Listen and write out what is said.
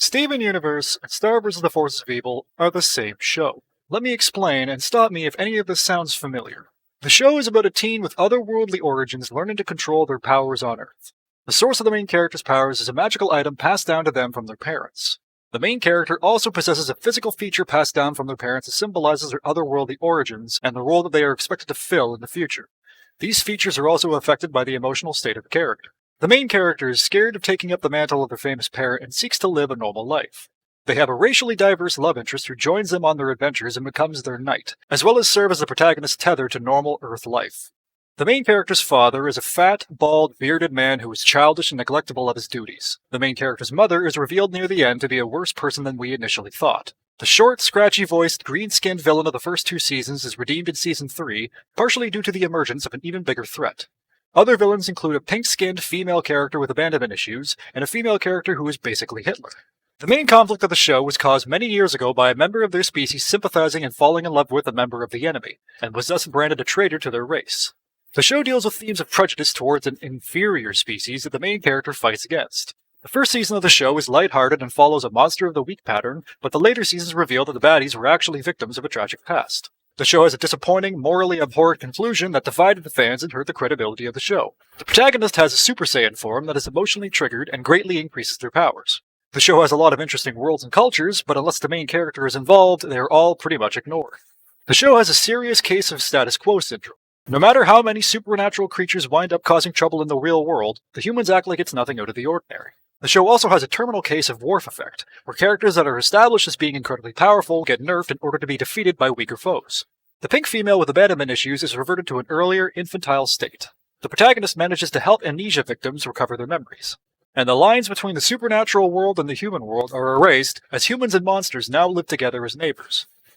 Steven Universe and Star vs. the Forces of Evil are the same show. Let me explain, and stop me if any of this sounds familiar. The show is about a teen with otherworldly origins learning to control their powers on Earth. The source of the main character's powers is a magical item passed down to them from their parents. The main character also possesses a physical feature passed down from their parents that symbolizes their otherworldly origins and the role that they are expected to fill in the future. These features are also affected by the emotional state of the character. The main character is scared of taking up the mantle of their famous parent and seeks to live a normal life. They have a racially diverse love interest who joins them on their adventures and becomes their knight, as well as serve as the protagonist's tether to normal Earth life. The main character's father is a fat, bald, bearded man who is childish and neglectful of his duties. The main character's mother is revealed near the end to be a worse person than we initially thought. The short, scratchy-voiced, green-skinned villain of the first two seasons is redeemed in Season 3, partially due to the emergence of an even bigger threat. Other villains include a pink-skinned female character with abandonment issues, and a female character who is basically Hitler. The main conflict of the show was caused many years ago by a member of their species sympathizing and falling in love with a member of the enemy, and was thus branded a traitor to their race. The show deals with themes of prejudice towards an inferior species that the main character fights against. The first season of the show is lighthearted and follows a monster of the week pattern, but the later seasons reveal that the baddies were actually victims of a tragic past. The show has a disappointing, morally abhorrent conclusion that divided the fans and hurt the credibility of the show. The protagonist has a Super Saiyan form that is emotionally triggered and greatly increases their powers. The show has a lot of interesting worlds and cultures, but unless the main character is involved, they are all pretty much ignored. The show has a serious case of status quo syndrome. No matter how many supernatural creatures wind up causing trouble in the real world, the humans act like it's nothing out of the ordinary. The show also has a terminal case of Worf effect, where characters that are established as being incredibly powerful get nerfed in order to be defeated by weaker foes. The pink female with abandonment issues is reverted to an earlier, infantile state. The protagonist manages to help amnesia victims recover their memories. And the lines between the supernatural world and the human world are erased, as humans and monsters now live together as neighbors.